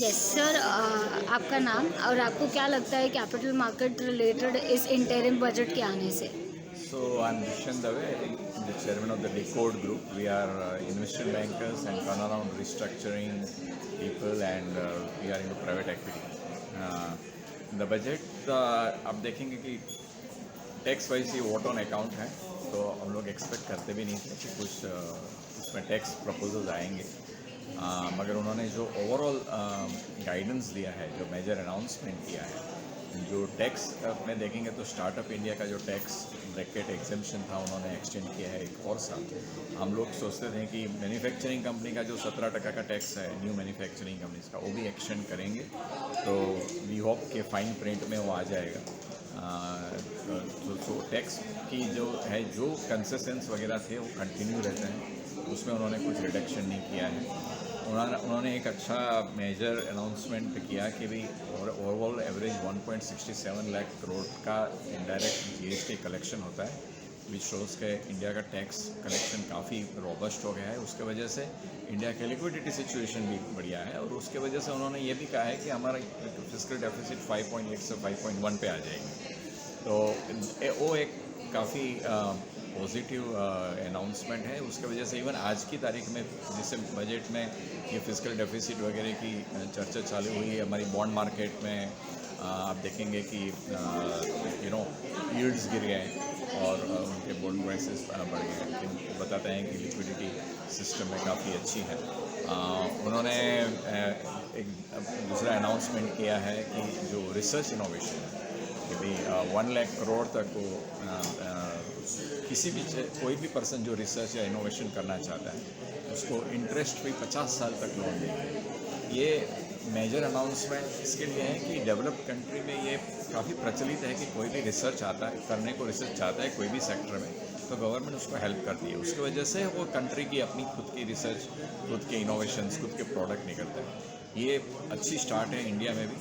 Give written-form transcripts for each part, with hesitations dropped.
Yes sir, आपका नाम और आपको क्या लगता है कैपिटल मार्केट रिलेटेड इस इंटरिम बजट के आने से? So I'm Dushyant Dave, the chairman of the Decode Group. We are investment bankers and turnaround restructuring people, and we are into private equity. The budget आप देखेंगे कि tax wise ये vote on account है, तो हम लोग expect करते भी नहीं थे कि कुछ उसमें टैक्स प्रपोजल्स आएंगे। मगर उन्होंने जो ओवरऑल गाइडेंस दिया है, जो मेजर अनाउंसमेंट किया है, जो टैक्स में देखेंगे तो स्टार्टअप इंडिया का जो टैक्स ब्रैकेट एग्जेम्पशन था उन्होंने एक्सटेंड किया है 1 और साल। हम लोग सोचते थे कि मैन्युफैक्चरिंग कंपनी का जो 17% का टैक्स है न्यू मैन्युफैक्चरिंग कंपनीज का, वो भी एक्सटेंड करेंगे। तो वी होप के फाइन प्रिंट में वो आ जाएगा। तो टैक्स की जो है, जो कंसेशंस वगैरह थे वो कंटिन्यू रहते हैं, उसमें उन्होंने कुछ रिडक्शन नहीं किया है। उन्होंने एक अच्छा मेजर अनाउंसमेंट किया कि भी ओवरऑल एवरेज 1.67 लाख करोड़ का इनडायरेक्ट जीएसटी कलेक्शन होता है, विच शोज़ के इंडिया का टैक्स कलेक्शन काफ़ी रोबस्ट हो गया है। उसके वजह से इंडिया की लिक्विडिटी सिचुएशन भी बढ़िया है, और उसके वजह से उन्होंने ये भी कहा है कि हमारा फिस्कल डेफिसिट 5.8 से 5.1 पे आ जाएगी। तो वो एक काफ़ी पॉजिटिव अनाउंसमेंट है। उसके वजह से इवन आज की तारीख में जिससे बजट में ये फिस्कल डेफिसिट वगैरह की चर्चा चालू हुई है, हमारी बॉन्ड मार्केट में आप देखेंगे कि यील्ड्स गिर गए और उनके बॉन्ड प्राइसेस बढ़ गए, लेकिन बताते हैं कि लिक्विडिटी सिस्टम में काफ़ी अच्छी है। उन्होंने एक दूसरा अनाउंसमेंट किया है कि जो रिसर्च इनोवेशन है कि भाई 1 लाख करोड़ तक को किसी भी कोई भी पर्सन जो रिसर्च या इनोवेशन करना चाहता है उसको इंटरेस्ट फ्री 50 साल तक लोन देंगे। ये मेजर अनाउंसमेंट इसके लिए है कि डेवलप्ड कंट्री में ये काफ़ी प्रचलित है कि कोई भी रिसर्च आता है करने को, रिसर्च चाहता है कोई भी सेक्टर में, तो गवर्नमेंट उसको हेल्प करती है। उसकी वजह से वो कंट्री की अपनी खुद की रिसर्च, खुद के इनोवेशंस, खुद के प्रोडक्ट निकलते हैं। ये अच्छी स्टार्ट है इंडिया में भी,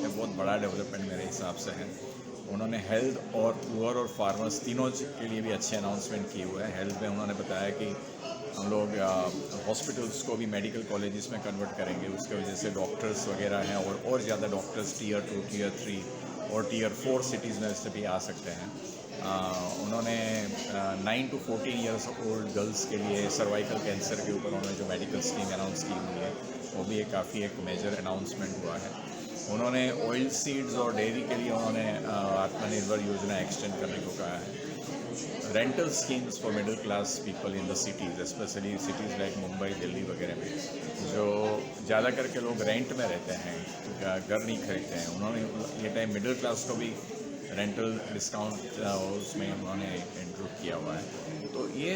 बहुत बड़ा डेवलपमेंट मेरे हिसाब से है। उन्होंने हेल्थ और पुअर और फार्मर्स तीनों के लिए भी अच्छे अनाउंसमेंट किए हुए हैं। हेल्थ में उन्होंने बताया कि हम लोग हॉस्पिटल्स को भी मेडिकल कॉलेजेस में कन्वर्ट करेंगे, उसके वजह से डॉक्टर्स वगैरह हैं और ज़्यादा डॉक्टर्स टीयर 2, टीयर 3 और टीयर 4 सिटीज़ में से भी आ सकते हैं। उन्होंने 9 to 14 ईयर्स ओल्ड गर्ल्स के लिए सर्वाइकल कैंसर के ऊपर उन्होंने जो मेडिकल स्कीम अनाउंस की हुई है, वो भी काफ़ी एक मेजर अनाउंसमेंट हुआ है। उन्होंने ऑयल सीड्स और डेयरी के लिए उन्होंने आत्मनिर्भर योजना एक्सटेंड करने को कहा है। Rental schemes for middle class people in the cities, specially cities like Mumbai, Delhi वगैरह में, जो ज़्यादा करके लोग रेंट में रहते हैं, घर नहीं खरीदते हैं, उन्होंने ये टाइम मिडिल क्लास को भी रेंटल डिस्काउंट उसमें उन्होंने इंक्लूड किया हुआ है। तो ये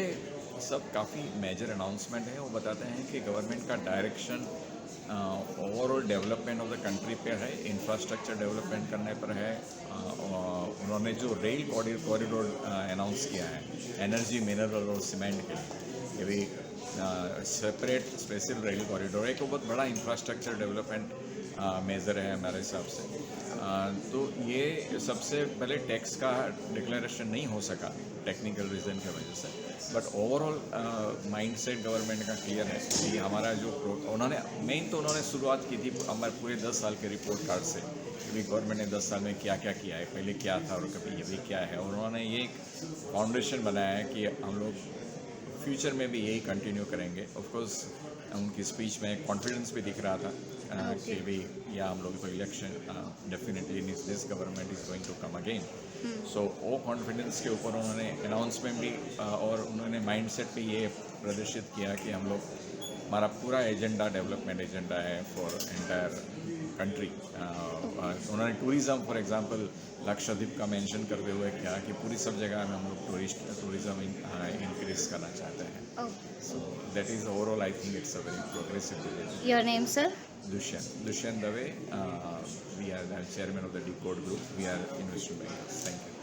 सब काफ़ी मेजर अनाउंसमेंट है। वो बताते हैं कि गवर्नमेंट का direction overall development of the country पे है, इंफ्रास्ट्रक्चर डेवलपमेंट करने पर है। उन्होंने जो रेल कॉरिडोर अनाउंस किया है एनर्जी, मिनरल और सीमेंट के लिए, ये भी सेपरेट स्पेशल रेल कॉरिडोर है, एक बहुत बड़ा इंफ्रास्ट्रक्चर डेवलपमेंट मेजर है हमारे हिसाब से। तो ये सबसे पहले टैक्स का डिक्लेरेशन नहीं हो सका टेक्निकल रीज़न की वजह से, बट ओवरऑल माइंडसेट गवर्नमेंट का क्लियर है कि हमारा जो उन्होंने मेन तो उन्होंने शुरुआत की थी हमारे पूरे 10 साल के रिपोर्ट कार्ड से कि गवर्नमेंट ने 10 साल में क्या क्या किया है, पहले क्या था और कभी ये भी क्या है, और उन्होंने ये एक फाउंडेशन बनाया है कि हम लोग फ्यूचर में भी यही कंटिन्यू करेंगे। ऑफ कोर्स उनकी स्पीच में कॉन्फिडेंस भी दिख रहा था कि भी या हम लोग को election definitely this government is going to come again. So वो कॉन्फिडेंस के ऊपर उन्होंने अनाउंसमेंट भी और उन्होंने माइंडसेट पे ये प्रदर्शित किया कि हम लोग, हमारा पूरा एजेंडा डेवलपमेंट एजेंडा है फॉर एंटायर कंट्री। उन्होंने टूरिज़्म फॉर एग्जांपल लक्षद्वीप का मेंशन करते हुए क्या कि पूरी सब जगह में हम लोग टूरिज़्म इंक्रीज करना चाहते हैं। So that is overall I think it's a very progressive village. Your name sir? Dushyant Dave, we are the chairman of the Decode Group. We are investment bankers. Thank you.